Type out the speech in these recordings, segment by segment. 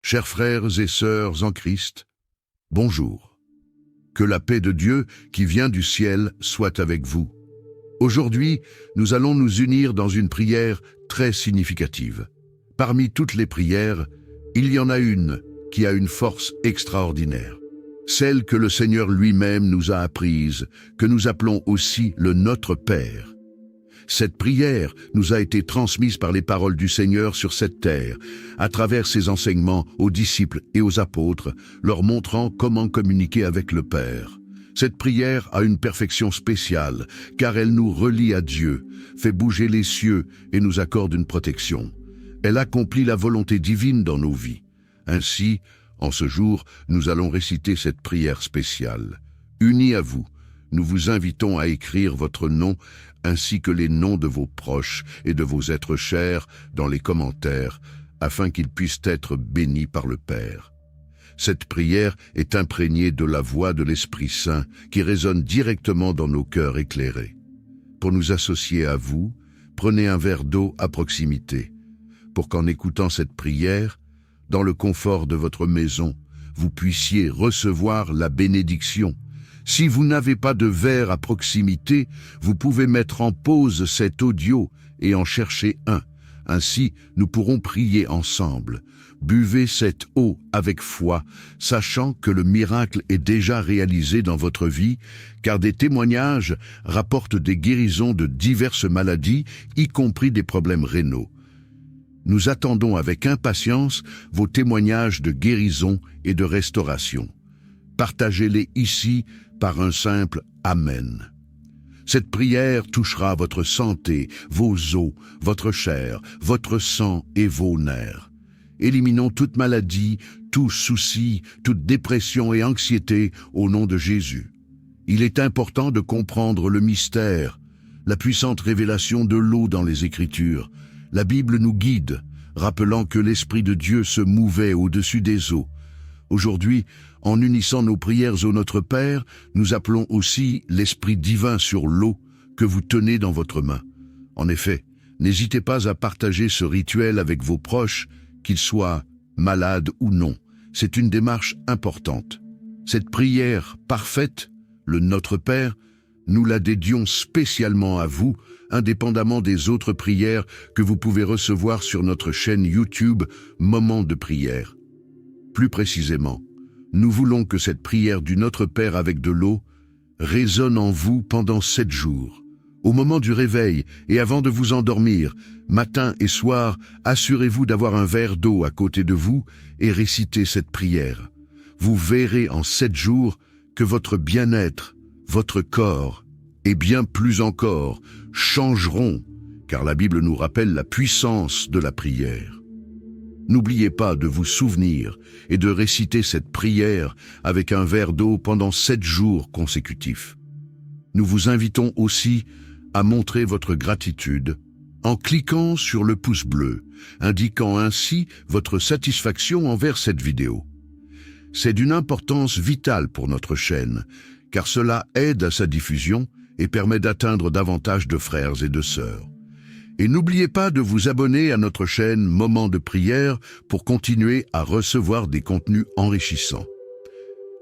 Chers frères et sœurs en Christ, bonjour. Que la paix de Dieu qui vient du ciel soit avec vous. Aujourd'hui, nous allons nous unir dans une prière très significative. Parmi toutes les prières, il y en a une qui a une force extraordinaire. Celle que le Seigneur lui-même nous a apprise, que nous appelons aussi le Notre Père. Cette prière nous a été transmise par les paroles du Seigneur sur cette terre, à travers ses enseignements aux disciples et aux apôtres, leur montrant comment communiquer avec le Père. Cette prière a une perfection spéciale, car elle nous relie à Dieu, fait bouger les cieux et nous accorde une protection. Elle accomplit la volonté divine dans nos vies. Ainsi, en ce jour, nous allons réciter cette prière spéciale. Unis à vous, nous vous invitons à écrire votre nom ainsi que les noms de vos proches et de vos êtres chers dans les commentaires, afin qu'ils puissent être bénis par le Père. Cette prière est imprégnée de la voix de l'Esprit Saint qui résonne directement dans nos cœurs éclairés. Pour nous associer à vous, prenez un verre d'eau à proximité, pour qu'en écoutant cette prière, dans le confort de votre maison, vous puissiez recevoir la bénédiction. Si vous n'avez pas de verre à proximité, vous pouvez mettre en pause cet audio et en chercher un. Ainsi, nous pourrons prier ensemble. Buvez cette eau avec foi, sachant que le miracle est déjà réalisé dans votre vie, car des témoignages rapportent des guérisons de diverses maladies, y compris des problèmes rénaux. Nous attendons avec impatience vos témoignages de guérison et de restauration. Partagez-les ici par un simple « Amen ». Cette prière touchera votre santé, vos os, votre chair, votre sang et vos nerfs. Éliminons toute maladie, tout souci, toute dépression et anxiété au nom de Jésus. Il est important de comprendre le mystère, la puissante révélation de l'eau dans les Écritures. La Bible nous guide, rappelant que l'Esprit de Dieu se mouvait au-dessus des eaux. Aujourd'hui, en unissant nos prières au Notre Père, nous appelons aussi l'Esprit divin sur l'eau que vous tenez dans votre main. En effet, n'hésitez pas à partager ce rituel avec vos proches, qu'ils soient malades ou non. C'est une démarche importante. Cette prière parfaite, le Notre Père, nous la dédions spécialement à vous, indépendamment des autres prières que vous pouvez recevoir sur notre chaîne YouTube Moments de prière. Plus précisément, nous voulons que cette prière du Notre Père avec de l'eau résonne en vous pendant 7 jours. Au moment du réveil et avant de vous endormir, matin et soir, assurez-vous d'avoir un verre d'eau à côté de vous et récitez cette prière. Vous verrez en 7 jours que votre bien-être, votre corps et bien plus encore changeront, car la Bible nous rappelle la puissance de la prière. N'oubliez pas de vous souvenir et de réciter cette prière avec un verre d'eau pendant 7 jours consécutifs. Nous vous invitons aussi à montrer votre gratitude en cliquant sur le pouce bleu, indiquant ainsi votre satisfaction envers cette vidéo. C'est d'une importance vitale pour notre chaîne, car cela aide à sa diffusion et permet d'atteindre davantage de frères et de sœurs. Et n'oubliez pas de vous abonner à notre chaîne Moments de prière pour continuer à recevoir des contenus enrichissants.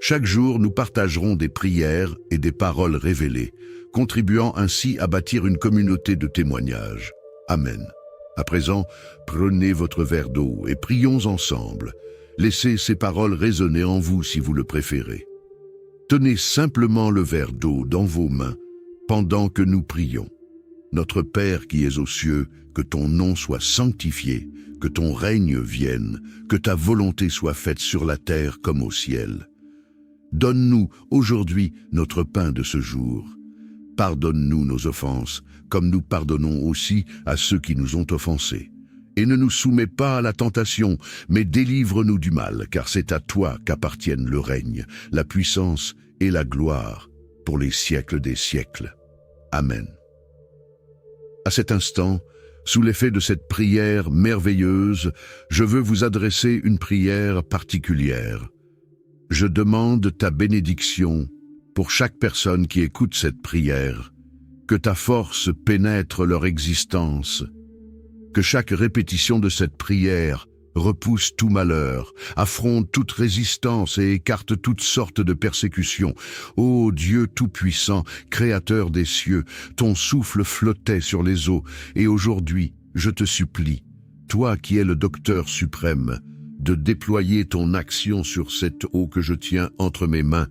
Chaque jour, nous partagerons des prières et des paroles révélées, contribuant ainsi à bâtir une communauté de témoignages. Amen. À présent, prenez votre verre d'eau et prions ensemble. Laissez ces paroles résonner en vous si vous le préférez. Tenez simplement le verre d'eau dans vos mains pendant que nous prions. Notre Père qui es aux cieux, que ton nom soit sanctifié, que ton règne vienne, que ta volonté soit faite sur la terre comme au ciel. Donne-nous aujourd'hui notre pain de ce jour. Pardonne-nous nos offenses, comme nous pardonnons aussi à ceux qui nous ont offensés. Et ne nous soumets pas à la tentation, mais délivre-nous du mal, car c'est à toi qu'appartiennent le règne, la puissance et la gloire, pour les siècles des siècles. Amen. À cet instant, sous l'effet de cette prière merveilleuse, je veux vous adresser une prière particulière. Je demande ta bénédiction pour chaque personne qui écoute cette prière, que ta force pénètre leur existence, que chaque répétition de cette prière repousse tout malheur, affronte toute résistance et écarte toutes sortes de persécutions. Ô Dieu tout-puissant, créateur des cieux, ton souffle flottait sur les eaux, et aujourd'hui, je te supplie, toi qui es le docteur suprême, de déployer ton action sur cette eau que je tiens entre mes mains.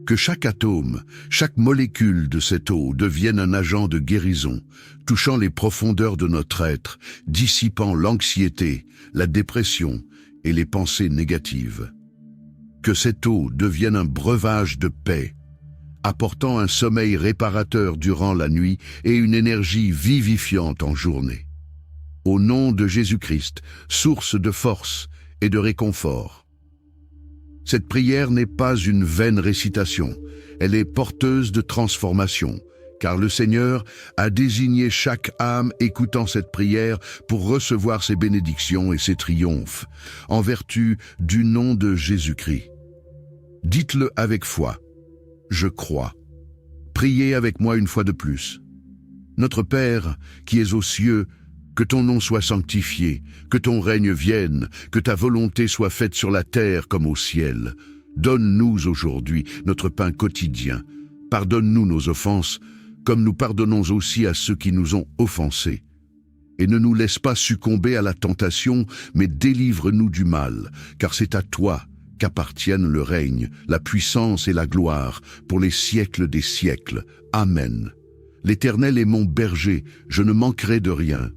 Que chaque atome, chaque molécule de cette eau devienne un agent de guérison, touchant les profondeurs de notre être, dissipant l'anxiété, la dépression et les pensées négatives. Que cette eau devienne un breuvage de paix, apportant un sommeil réparateur durant la nuit et une énergie vivifiante en journée. Au nom de Jésus-Christ, source de force et de réconfort. Cette prière n'est pas une vaine récitation, elle est porteuse de transformation, car le Seigneur a désigné chaque âme écoutant cette prière pour recevoir ses bénédictions et ses triomphes, en vertu du nom de Jésus-Christ. Dites-le avec foi, je crois. Priez avec moi une fois de plus. Notre Père, qui es aux cieux, que ton nom soit sanctifié, que ton règne vienne, que ta volonté soit faite sur la terre comme au ciel. Donne-nous aujourd'hui notre pain quotidien. Pardonne-nous nos offenses, comme nous pardonnons aussi à ceux qui nous ont offensés. Et ne nous laisse pas succomber à la tentation, mais délivre-nous du mal, car c'est à toi qu'appartiennent le règne, la puissance et la gloire, pour les siècles des siècles. Amen. L'Éternel est mon berger, je ne manquerai de rien.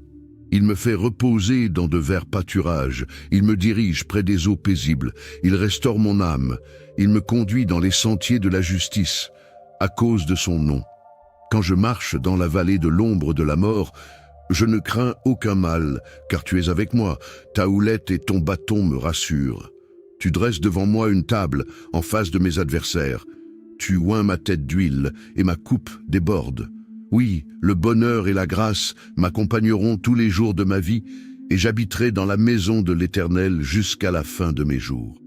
Il me fait reposer dans de verts pâturages, il me dirige près des eaux paisibles, il restaure mon âme, il me conduit dans les sentiers de la justice, à cause de son nom. Quand je marche dans la vallée de l'ombre de la mort, je ne crains aucun mal, car tu es avec moi, ta houlette et ton bâton me rassurent. Tu dresses devant moi une table en face de mes adversaires, tu oins ma tête d'huile et ma coupe déborde. Oui, le bonheur et la grâce m'accompagneront tous les jours de ma vie, et j'habiterai dans la maison de l'Éternel jusqu'à la fin de mes jours.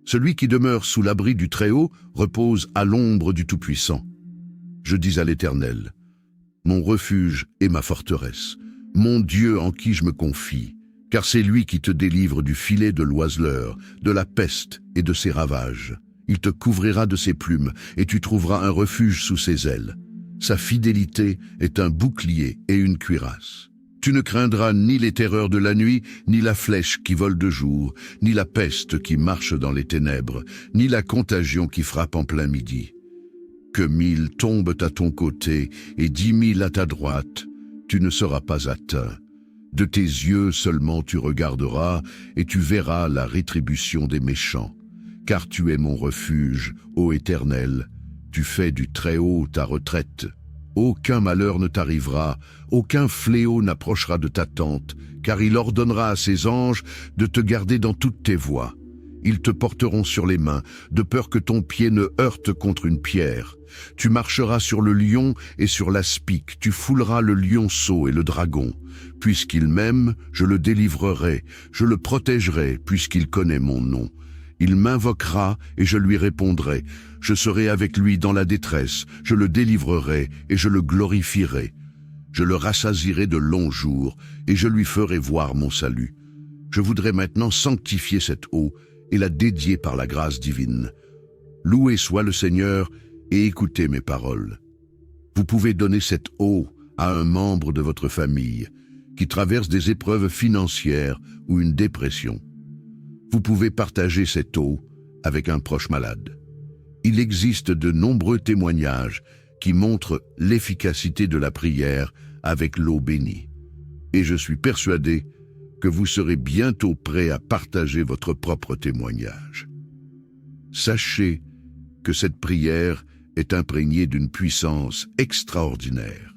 Celui qui demeure sous l'abri du Très-Haut repose à l'ombre du Tout-Puissant. Je dis à l'Éternel, mon refuge et ma forteresse, mon Dieu en qui je me confie, car c'est lui qui te délivre du filet de l'oiseleur, de la peste et de ses ravages. Il te couvrira de ses plumes, et tu trouveras un refuge sous ses ailes. Sa fidélité est un bouclier et une cuirasse. Tu ne craindras ni les terreurs de la nuit, ni la flèche qui vole de jour, ni la peste qui marche dans les ténèbres, ni la contagion qui frappe en plein midi. Que 1000 tombent à ton côté et 10 000 à ta droite, tu ne seras pas atteint. De tes yeux seulement tu regarderas et tu verras la rétribution des méchants. Car tu es mon refuge, ô Éternel, tu fais du Très-Haut ta retraite. Aucun malheur ne t'arrivera, aucun fléau n'approchera de ta tente, car il ordonnera à ses anges de te garder dans toutes tes voies. Ils te porteront sur les mains, de peur que ton pied ne heurte contre une pierre. Tu marcheras sur le lion et sur l'aspic, tu fouleras le lionceau et le dragon. Puisqu'il m'aime, je le délivrerai, je le protégerai, puisqu'il connaît mon nom. Il m'invoquera et je lui répondrai. Je serai avec lui dans la détresse, je le délivrerai et je le glorifierai. Je le rassasierai de longs jours et je lui ferai voir mon salut. Je voudrais maintenant sanctifier cette eau et la dédier par la grâce divine. Loué soit le Seigneur et écoutez mes paroles. Vous pouvez donner cette eau à un membre de votre famille qui traverse des épreuves financières ou une dépression. Vous pouvez partager cette eau avec un proche malade. Il existe de nombreux témoignages qui montrent l'efficacité de la prière avec l'eau bénie. Et je suis persuadé que vous serez bientôt prêt à partager votre propre témoignage. Sachez que cette prière est imprégnée d'une puissance extraordinaire.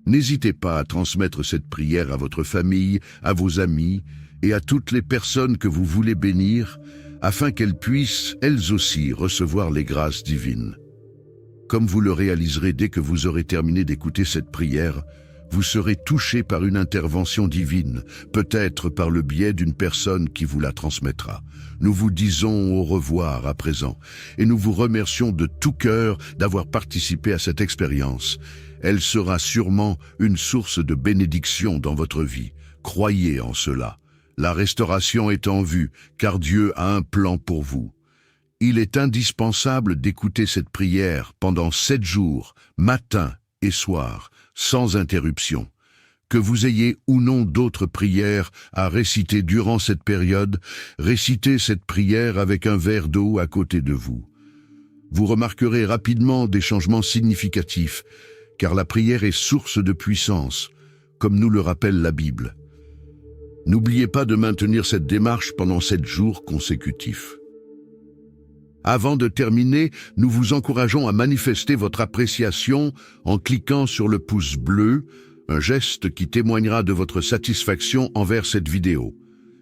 N'hésitez pas à transmettre cette prière à votre famille, à vos amis et à toutes les personnes que vous voulez bénir, afin qu'elles puissent, elles aussi, recevoir les grâces divines. Comme vous le réaliserez dès que vous aurez terminé d'écouter cette prière, vous serez touché par une intervention divine, peut-être par le biais d'une personne qui vous la transmettra. Nous vous disons au revoir à présent, et nous vous remercions de tout cœur d'avoir participé à cette expérience. Elle sera sûrement une source de bénédiction dans votre vie. Croyez en cela. La restauration est en vue, car Dieu a un plan pour vous. Il est indispensable d'écouter cette prière pendant 7 jours, matin et soir, sans interruption. Que vous ayez ou non d'autres prières à réciter durant cette période, récitez cette prière avec un verre d'eau à côté de vous. Vous remarquerez rapidement des changements significatifs, car la prière est source de puissance, comme nous le rappelle la Bible. N'oubliez pas de maintenir cette démarche pendant 7 jours consécutifs. Avant de terminer, nous vous encourageons à manifester votre appréciation en cliquant sur le pouce bleu, un geste qui témoignera de votre satisfaction envers cette vidéo.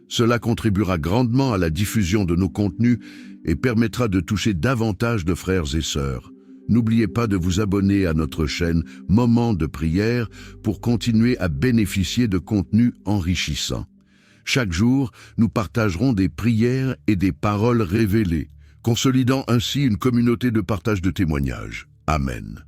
Cela contribuera grandement à la diffusion de nos contenus et permettra de toucher davantage de frères et sœurs. N'oubliez pas de vous abonner à notre chaîne Moments de prière pour continuer à bénéficier de contenus enrichissants. Chaque jour, nous partagerons des prières et des paroles révélées, consolidant ainsi une communauté de partage de témoignages. Amen.